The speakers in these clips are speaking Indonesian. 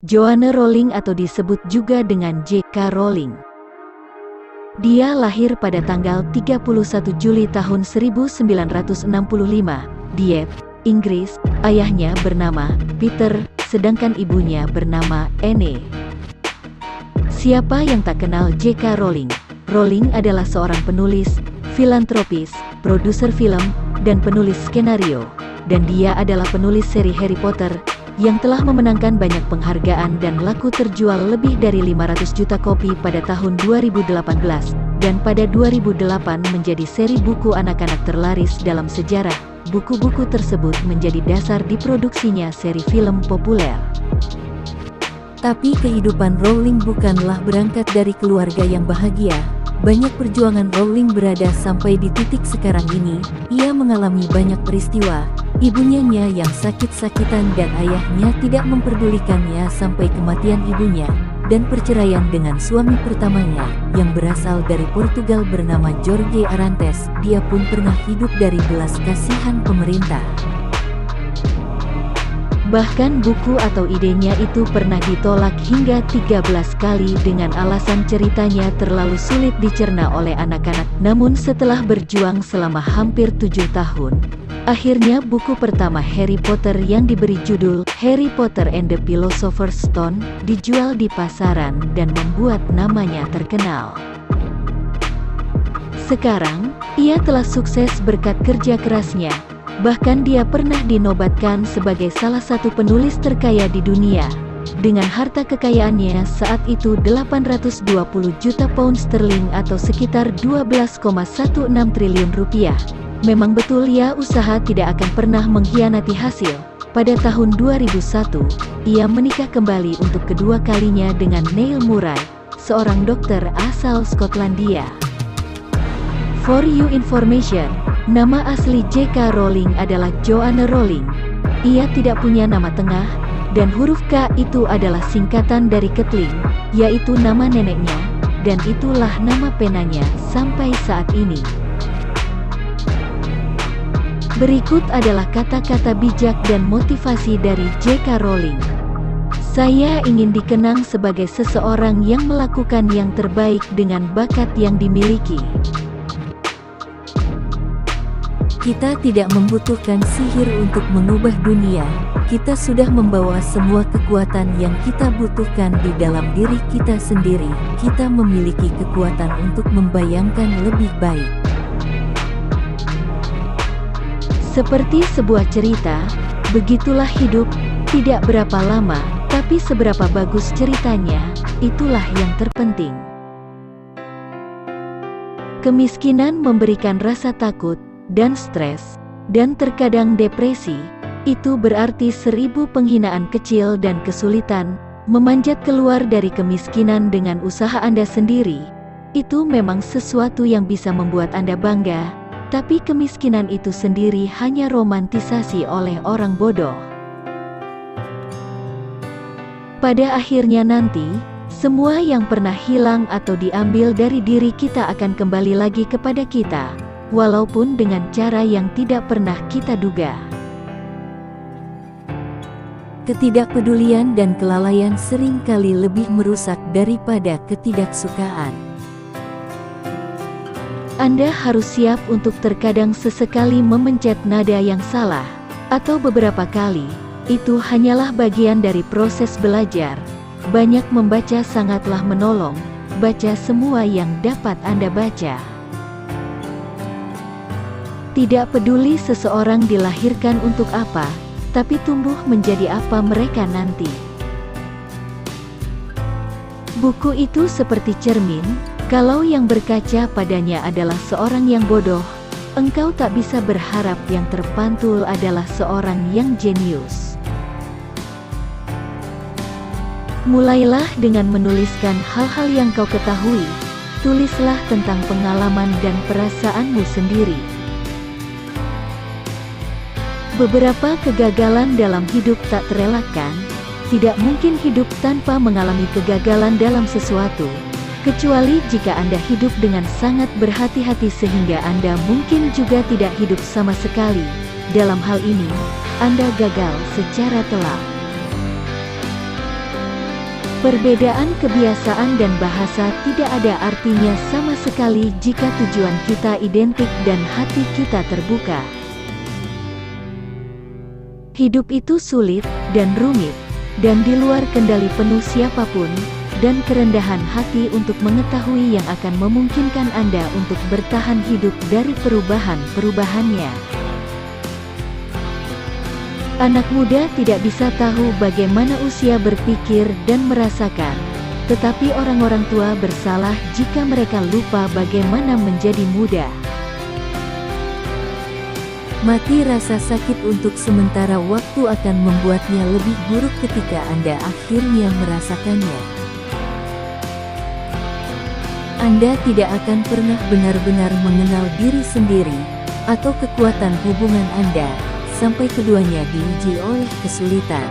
Joanne Rowling atau disebut juga dengan J.K. Rowling. Dia lahir pada tanggal 31 Juli tahun 1965, di Inggris. Ayahnya bernama Peter, sedangkan ibunya bernama Anne. Siapa yang tak kenal J.K. Rowling? Rowling adalah seorang penulis, filantropis, produser film, dan penulis skenario. Dan dia adalah penulis seri Harry Potter, yang telah memenangkan banyak penghargaan dan laku terjual lebih dari 500 juta kopi pada tahun 2018, dan pada 2008 menjadi seri buku anak-anak terlaris dalam sejarah. Buku-buku tersebut menjadi dasar diproduksinya seri film populer. Tapi kehidupan Rowling bukanlah berangkat dari keluarga yang bahagia. Banyak perjuangan Rowling berada sampai di titik sekarang ini. Ia mengalami banyak peristiwa. Ibunya yang sakit-sakitan dan ayahnya tidak memperdulikannya sampai kematian ibunya. Dan perceraian dengan suami pertamanya, yang berasal dari Portugal bernama Jorge Arantes. Dia pun pernah hidup dari belas kasihan pemerintah. Bahkan buku atau idenya itu pernah ditolak hingga 13 kali dengan alasan ceritanya terlalu sulit dicerna oleh anak-anak. Namun setelah berjuang selama hampir 7 tahun, akhirnya buku pertama Harry Potter yang diberi judul Harry Potter and the Philosopher's Stone dijual di pasaran dan membuat namanya terkenal. Sekarang, ia telah sukses berkat kerja kerasnya. Bahkan dia pernah dinobatkan sebagai salah satu penulis terkaya di dunia. Dengan harta kekayaannya saat itu 820 juta pound sterling atau sekitar 12,16 triliun rupiah. Memang betul ya, usaha tidak akan pernah mengkhianati hasil. Pada tahun 2001, ia menikah kembali untuk kedua kalinya dengan Neil Murray, seorang dokter asal Skotlandia. For your information, nama asli J.K. Rowling adalah Joanne Rowling. Ia tidak punya nama tengah, dan huruf K itu adalah singkatan dari Kathleen, yaitu nama neneknya, dan itulah nama penanya sampai saat ini. Berikut adalah kata-kata bijak dan motivasi dari J.K. Rowling. Saya ingin dikenang sebagai seseorang yang melakukan yang terbaik dengan bakat yang dimiliki. Kita tidak membutuhkan sihir untuk mengubah dunia. Kita sudah membawa semua kekuatan yang kita butuhkan di dalam diri kita sendiri. Kita memiliki kekuatan untuk membayangkan lebih baik. Seperti sebuah cerita, begitulah hidup, tidak berapa lama, tapi seberapa bagus ceritanya, itulah yang terpenting. Kemiskinan memberikan rasa takut, dan stres, dan terkadang depresi. Itu berarti 1000 penghinaan kecil dan kesulitan. Memanjat keluar dari kemiskinan dengan usaha Anda sendiri, itu memang sesuatu yang bisa membuat Anda bangga. Tapi kemiskinan itu sendiri hanya romantisasi oleh orang bodoh. Pada akhirnya nanti, semua yang pernah hilang atau diambil dari diri kita akan kembali lagi kepada kita, walaupun dengan cara yang tidak pernah kita duga. Ketidakpedulian dan kelalaian seringkali lebih merusak daripada ketidaksukaan. Anda harus siap untuk terkadang sesekali memencet nada yang salah, atau beberapa kali. Itu hanyalah bagian dari proses belajar. Banyak membaca sangatlah menolong. Baca semua yang dapat Anda baca. Tidak peduli seseorang dilahirkan untuk apa, tapi tumbuh menjadi apa mereka nanti. Buku itu seperti cermin. Kalau yang berkaca padanya adalah seorang yang bodoh, engkau tak bisa berharap yang terpantul adalah seorang yang jenius. Mulailah dengan menuliskan hal-hal yang kau ketahui. Tulislah tentang pengalaman dan perasaanmu sendiri. Beberapa kegagalan dalam hidup tak terelakkan. Tidak mungkin hidup tanpa mengalami kegagalan dalam sesuatu. Kecuali jika Anda hidup dengan sangat berhati-hati sehingga Anda mungkin juga tidak hidup sama sekali. Dalam hal ini, Anda gagal secara telak. Perbedaan kebiasaan dan bahasa tidak ada artinya sama sekali jika tujuan kita identik dan hati kita terbuka. Hidup itu sulit dan rumit, dan di luar kendali penuh siapapun, dan kerendahan hati untuk mengetahui yang akan memungkinkan Anda untuk bertahan hidup dari perubahan-perubahannya. Anak muda tidak bisa tahu bagaimana usia berpikir dan merasakan, tetapi orang-orang tua bersalah jika mereka lupa bagaimana menjadi muda. Mati rasa sakit untuk sementara waktu akan membuatnya lebih buruk ketika Anda akhirnya merasakannya. Anda tidak akan pernah benar-benar mengenal diri sendiri, atau kekuatan hubungan Anda, sampai keduanya diuji oleh kesulitan.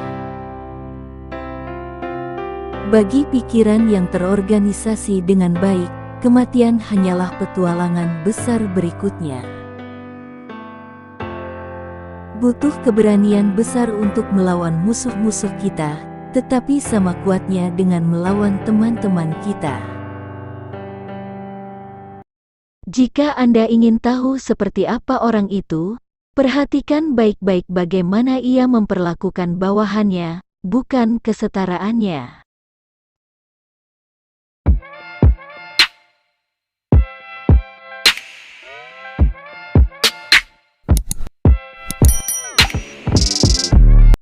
Bagi pikiran yang terorganisasi dengan baik, kematian hanyalah petualangan besar berikutnya. Butuh keberanian besar untuk melawan musuh-musuh kita, tetapi sama kuatnya dengan melawan teman-teman kita. Jika Anda ingin tahu seperti apa orang itu, perhatikan baik-baik bagaimana ia memperlakukan bawahannya, bukan kesetaraannya.